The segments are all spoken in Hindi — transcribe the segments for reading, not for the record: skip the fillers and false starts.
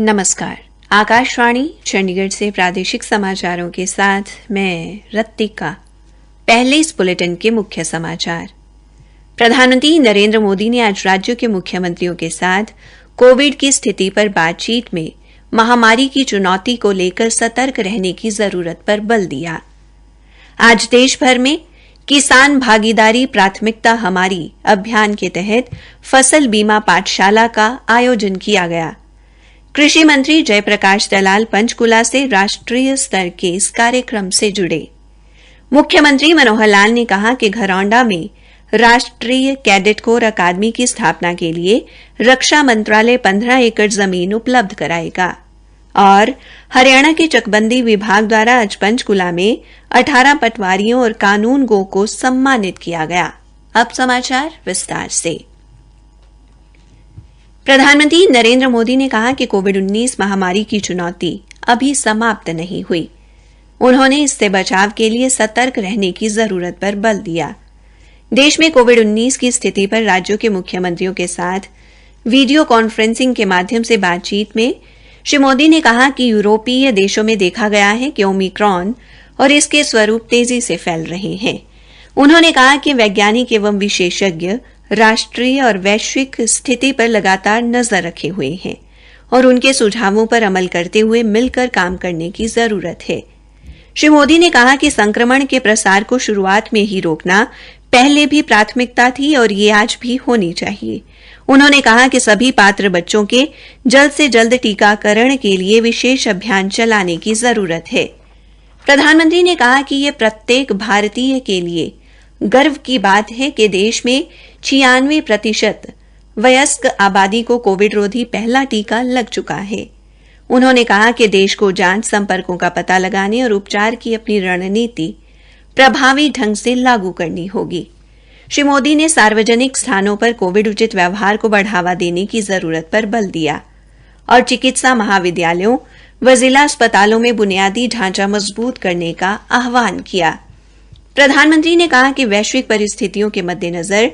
नमस्कार। आकाशवाणी चंडीगढ़ से प्रादेशिक समाचारों के साथ मैं रत्तिका। पहले इस बुलेटिन के मुख्य समाचार। प्रधानमंत्री नरेंद्र मोदी ने आज राज्यों के मुख्यमंत्रियों के साथ कोविड की स्थिति पर बातचीत में महामारी की चुनौती को लेकर सतर्क रहने की जरूरत पर बल दिया। आज देश भर में किसान भागीदारी प्राथमिकता हमारी अभियान के तहत फसल बीमा पाठशाला का आयोजन किया गया। कृषि मंत्री जयप्रकाश दलाल पंचकुला से राष्ट्रीय स्तर के इस कार्यक्रम से जुड़े। मुख्यमंत्री मनोहर लाल ने कहा कि घरौंडा में राष्ट्रीय कैडेट कोर अकादमी की स्थापना के लिए रक्षा मंत्रालय 15 एकड़ जमीन उपलब्ध कराएगा। और हरियाणा के चकबंदी विभाग द्वारा आज पंचकुला में 18 पटवारियों और कानून गो को सम्मानित किया गया। अब समाचार विस्तार से। प्रधानमंत्री नरेंद्र मोदी ने कहा कि कोविड-19 महामारी की चुनौती अभी समाप्त नहीं हुई। उन्होंने इससे बचाव के लिए सतर्क रहने की जरूरत पर बल दिया। देश में कोविड-19 की स्थिति पर राज्यों के मुख्यमंत्रियों के साथ वीडियो कॉन्फ्रेंसिंग के माध्यम से बातचीत में श्री मोदी ने कहा कि यूरोपीय देशों में देखा गया है कि ओमिक्रॉन और इसके स्वरूप तेजी से फैल रहे हैं। उन्होंने कहा कि वैज्ञानिक एवं विशेषज्ञ राष्ट्रीय और वैश्विक स्थिति पर लगातार नजर रखे हुए हैं और उनके सुझावों पर अमल करते हुए मिलकर काम करने की जरूरत है। श्री मोदी ने कहा कि संक्रमण के प्रसार को शुरुआत में ही रोकना पहले भी प्राथमिकता थी और ये आज भी होनी चाहिए। उन्होंने कहा कि सभी पात्र बच्चों के जल्द से जल्द टीकाकरण के लिए विशेष अभियान चलाने की जरूरत है। प्रधानमंत्री ने कहा कि ये प्रत्येक भारतीय के लिए गर्व की बात है कि देश में 96% वयस्क आबादी को कोविड रोधी पहला टीका लग चुका है। उन्होंने कहा कि देश को जांच संपर्कों का पता लगाने और उपचार की अपनी रणनीति प्रभावी ढंग से लागू करनी होगी। श्री मोदी ने सार्वजनिक स्थानों पर कोविड उचित व्यवहार को बढ़ावा देने की जरूरत पर बल दिया और चिकित्सा महाविद्यालयों व जिला अस्पतालों में बुनियादी ढांचा मजबूत करने का आह्वान किया। प्रधानमंत्री ने कहा कि वैश्विक परिस्थितियों के मद्देनजर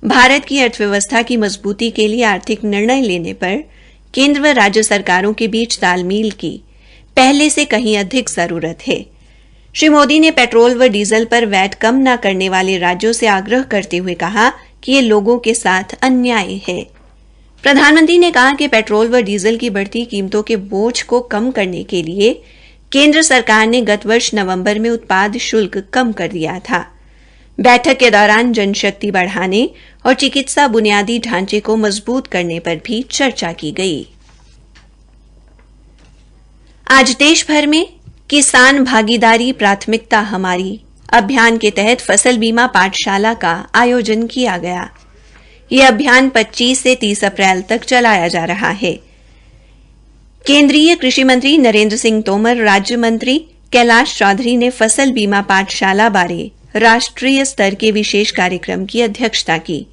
भारत की अर्थव्यवस्था की मजबूती के लिए आर्थिक निर्णय लेने पर केंद्र व राज्य सरकारों के बीच तालमेल की पहले से कहीं अधिक जरूरत है। श्री मोदी ने पेट्रोल व डीजल पर वैट कम न करने वाले राज्यों से आग्रह करते हुए कहा कि ये लोगों के साथ अन्याय है। प्रधानमंत्री ने कहा कि पेट्रोल व डीजल की बढ़ती कीमतों के बोझ को कम करने के लिए केंद्र सरकार ने गत वर्ष नवंबर में उत्पाद शुल्क कम कर दिया था। बैठक के दौरान जनशक्ति बढ़ाने और चिकित्सा बुनियादी ढांचे को मजबूत करने पर भी चर्चा की गई। आज देश भर में किसान भागीदारी प्राथमिकता हमारी अभियान के तहत फसल बीमा पाठशाला का आयोजन किया गया। यह अभियान 25 से 30 अप्रैल तक चलाया जा रहा है। केंद्रीय कृषि मंत्री नरेंद्र सिंह तोमर, राज्य मंत्री कैलाश चौधरी ने फसल बीमा पाठशाला बारे राष्ट्रीय स्तर के विशेष कार्यक्रम की अध्यक्षता की।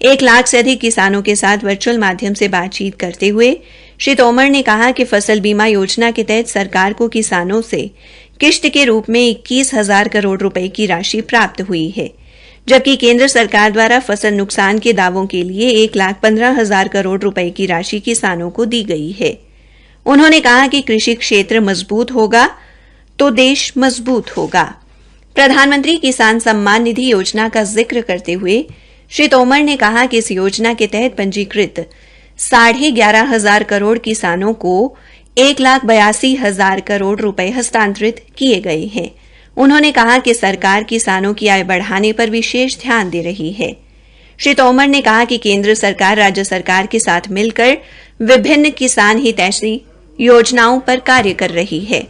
1 लाख से अधिक किसानों के साथ वर्चुअल माध्यम से बातचीत करते हुए श्री तोमर ने कहा कि फसल बीमा योजना के तहत सरकार को किसानों से किश्त के रूप में 21,000 करोड़ रुपए की राशि प्राप्त हुई है, जबकि केंद्र सरकार द्वारा फसल नुकसान के दावों के लिए 1,15,000 करोड़ रुपए की राशि किसानों को दी गई है। उन्होंने कहा कि कृषि क्षेत्र मजबूत होगा तो देश मजबूत होगा। प्रधानमंत्री किसान सम्मान निधि योजना का जिक्र करते हुए श्री तोमर ने कहा कि इस योजना के तहत पंजीकृत 11,500 करोड़ किसानों को 1,82,000 करोड़ रुपए हस्तांतरित किए गए हैं। उन्होंने कहा कि सरकार किसानों की आय बढ़ाने पर विशेष ध्यान दे रही है। श्री तोमर ने कहा कि केंद्र सरकार राज्य सरकार के साथ मिलकर विभिन्न किसान हितैषी योजनाओं पर कार्य कर रही है।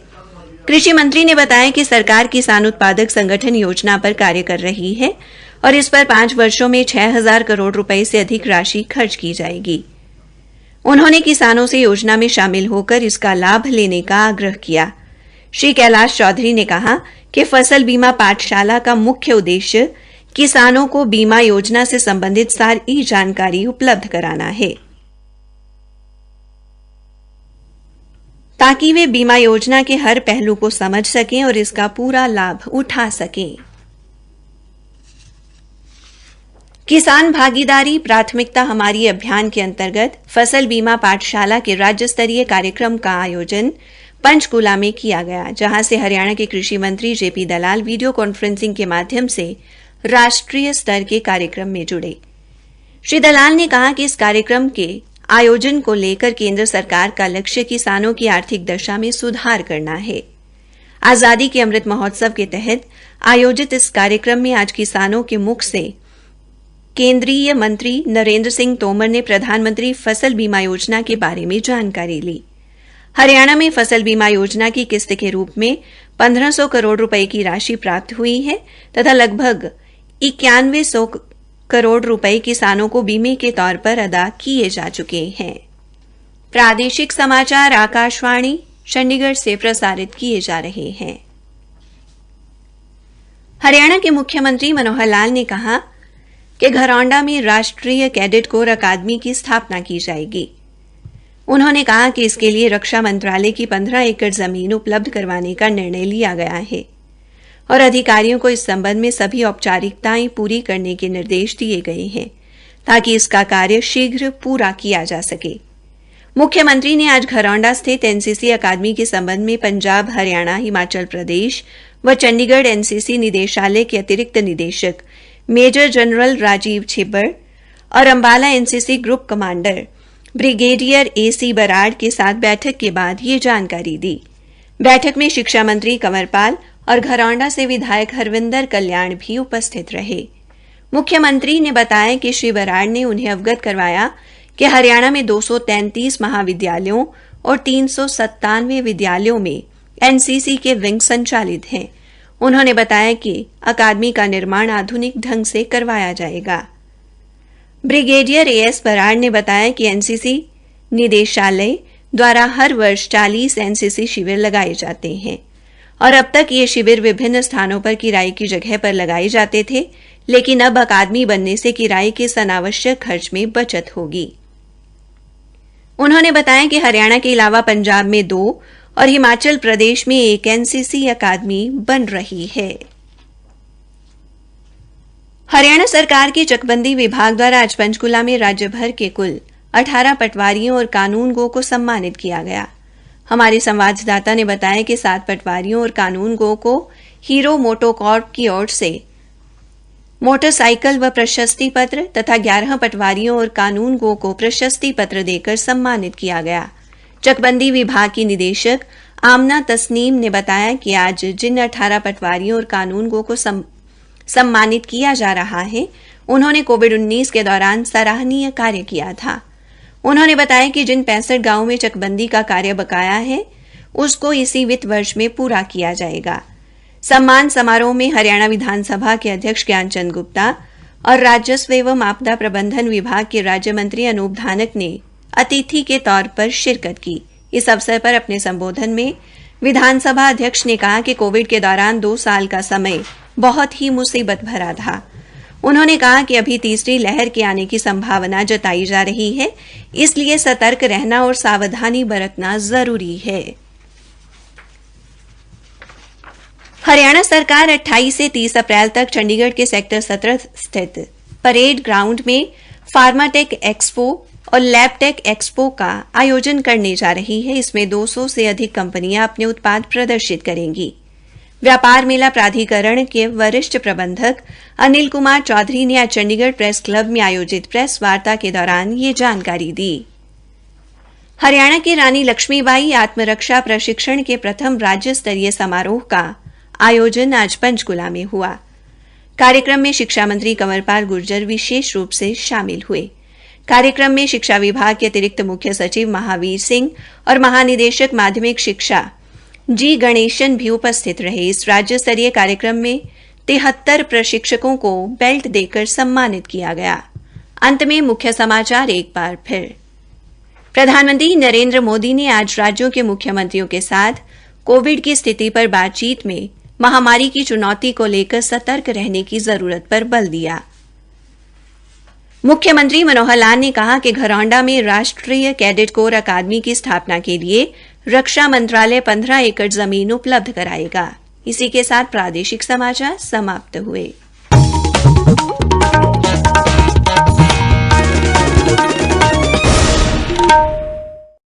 कृषि मंत्री ने बताया कि सरकार किसान उत्पादक संगठन योजना पर कार्य कर रही है और इस पर 5 वर्षों में 6,000 करोड़ रुपए से अधिक राशि खर्च की जाएगी। उन्होंने किसानों से योजना में शामिल होकर इसका लाभ लेने का आग्रह किया। श्री कैलाश चौधरी ने कहा कि फसल बीमा पाठशाला का मुख्य उद्देश्य किसानों को बीमा योजना से संबंधित सारी जानकारी उपलब्ध कराना है ताकि वे बीमा योजना के हर पहलू को समझ सकें और इसका पूरा लाभ उठा सकें। किसान भागीदारी प्राथमिकता हमारी अभियान के अंतर्गत फसल बीमा पाठशाला के राज्य स्तरीय कार्यक्रम का आयोजन पंचकूला में किया गया, जहां से हरियाणा के कृषि मंत्री जेपी दलाल वीडियो कॉन्फ्रेंसिंग के माध्यम से राष्ट्रीय स्तर के कार्यक्रम में जुड़े। श्री दलाल ने कहा कि इस कार्यक्रम के आयोजन को लेकर केंद्र सरकार का लक्ष्य किसानों की आर्थिक दशा में सुधार करना है। आजादी के अमृत महोत्सव के तहत आयोजित इस कार्यक्रम में आज किसानों के मुख से केंद्रीय मंत्री नरेंद्र सिंह तोमर ने प्रधानमंत्री फसल बीमा योजना के बारे में जानकारी ली। हरियाणा में फसल बीमा योजना की किस्त के रूप में 1500 करोड़ रुपए की राशि प्राप्त हुई है तथा लगभग 9100 करोड़ रुपए किसानों को बीमे के तौर पर अदा किए जा चुके हैं। प्रादेशिक समाचार आकाशवाणी चंडीगढ़ से प्रसारित किए जा रहे हैं। हरियाणा के मुख्यमंत्री मनोहर लाल ने कहा कि घरौंडा में राष्ट्रीय कैडेट कोर अकादमी की स्थापना की जाएगी। उन्होंने कहा कि इसके लिए रक्षा मंत्रालय की 15 एकड़ जमीन उपलब्ध करवाने का निर्णय लिया गया है और अधिकारियों को इस संबंध में सभी औपचारिकताएं पूरी करने के निर्देश दिए गए हैं ताकि इसका कार्य शीघ्र पूरा किया जा सके। मुख्यमंत्री ने आज घरौंडा स्थित एनसीसी अकादमी के संबंध में पंजाब, हरियाणा, हिमाचल प्रदेश व चंडीगढ़ एनसीसी निदेशालय के अतिरिक्त निदेशक मेजर जनरल राजीव छिब्बर और Ambala NCC group commander brigadier AC Brar के साथ बैठक के बाद ये जानकारी दी। बैठक में शिक्षा मंत्री कंवरपाल और घरौंडा से विधायक हरविंदर कल्याण भी उपस्थित रहे। मुख्यमंत्री ने बताया कि श्री बराड़ ने उन्हें अवगत करवाया कि हरियाणा में 233 महाविद्यालयों और 397 विद्यालयों में एनसीसी के विंग संचालित हैं। उन्होंने बताया कि अकादमी का निर्माण आधुनिक ढंग से करवाया जाएगा। ब्रिगेडियर एएस बराड़ ने बताया कि एनसीसी निदेशालय द्वारा हर वर्ष 40 एनसीसी शिविर लगाए जाते हैं और अब तक ये शिविर विभिन्न स्थानों पर किराए की जगह पर लगाए जाते थे, लेकिन अब अकादमी बनने से किराए के अनावश्यक खर्च में बचत होगी। उन्होंने बताया कि हरियाणा के अलावा पंजाब में 2 और हिमाचल प्रदेश में 1 एनसीसी अकादमी बन रही है। हरियाणा सरकार के चकबंदी विभाग द्वारा आज पंचकूला में राज्य भर के कुल 18 पटवारियों और कानूनगो को सम्मानित किया गया। हमारे संवाददाता ने बताया कि 7 पटवारियों और कानूनगो को हीरो मोटोकॉर्प की ओर से मोटरसाइकिल व प्रशस्ति पत्र तथा 11 पटवारियों और कानूनगो को प्रशस्ति पत्र देकर सम्मानित किया गया। चकबंदी विभाग की निदेशक आमना तस्नीम ने बताया कि आज जिन 18 पटवारियों और कानूनगो को सम्मानित किया जा रहा है, उन्होंने कोविड-19 के दौरान सराहनीय कार्य किया था। उन्होंने बताया कि जिन 65 गांवों में चकबंदी का कार्य बकाया है, उसको इसी वित्त वर्ष में पूरा किया जाएगा। सम्मान समारोह में हरियाणा विधानसभा के अध्यक्ष ज्ञानचंद गुप्ता और राजस्व एवं आपदा प्रबंधन विभाग के राज्य मंत्री अनूप धानक ने अतिथि के तौर पर शिरकत की। इस अवसर पर अपने संबोधन में विधानसभा अध्यक्ष ने कहा कि कोविड के दौरान 2 साल का समय बहुत ही मुसीबत भरा था। उन्होंने कहा कि अभी तीसरी लहर के आने की संभावना जताई जा रही है, इसलिए सतर्क रहना और सावधानी बरतना जरूरी है। हरियाणा सरकार 28 से 30 अप्रैल तक चंडीगढ़ के सेक्टर 17 स्थित परेड ग्राउंड में फार्माटेक एक्सपो और लैबटेक एक्सपो का आयोजन करने जा रही है। इसमें 200 से अधिक कंपनियां अपने उत्पाद प्रदर्शित करेंगी। व्यापार मेला प्राधिकरण के वरिष्ठ प्रबंधक अनिल कुमार चौधरी ने आज चंडीगढ़ प्रेस क्लब में आयोजित प्रेस वार्ता के दौरान ये जानकारी दी। हरियाणा की रानी लक्ष्मीबाई आत्मरक्षा प्रशिक्षण के प्रथम राज्य स्तरीय समारोह का आयोजन आज पंचकूला में हुआ। कार्यक्रम में शिक्षा मंत्री कंवरपाल गुर्जर विशेष रूप से शामिल हुए। कार्यक्रम में शिक्षा विभाग के अतिरिक्त मुख्य सचिव महावीर सिंह और महानिदेशक माध्यमिक शिक्षा जी गणेशन भी उपस्थित रहे। इस राज्य स्तरीय कार्यक्रम में 73 प्रशिक्षकों को बेल्ट देकर सम्मानित किया गया। अंत में मुख्य समाचार एक बार फिर। प्रधानमंत्री नरेंद्र मोदी ने आज राज्यों के मुख्यमंत्रियों के साथ कोविड की स्थिति पर बातचीत में महामारी की चुनौती को लेकर सतर्क रहने की जरूरत पर बल दिया। मुख्यमंत्री मनोहर लाल ने कहा कि घरौंडा में राष्ट्रीय कैडेट कोर अकादमी की स्थापना के लिए रक्षा मंत्रालय 15 एकड़ जमीन उपलब्ध कराएगा। इसी के साथ प्रादेशिक समाचार समाप्त हुए।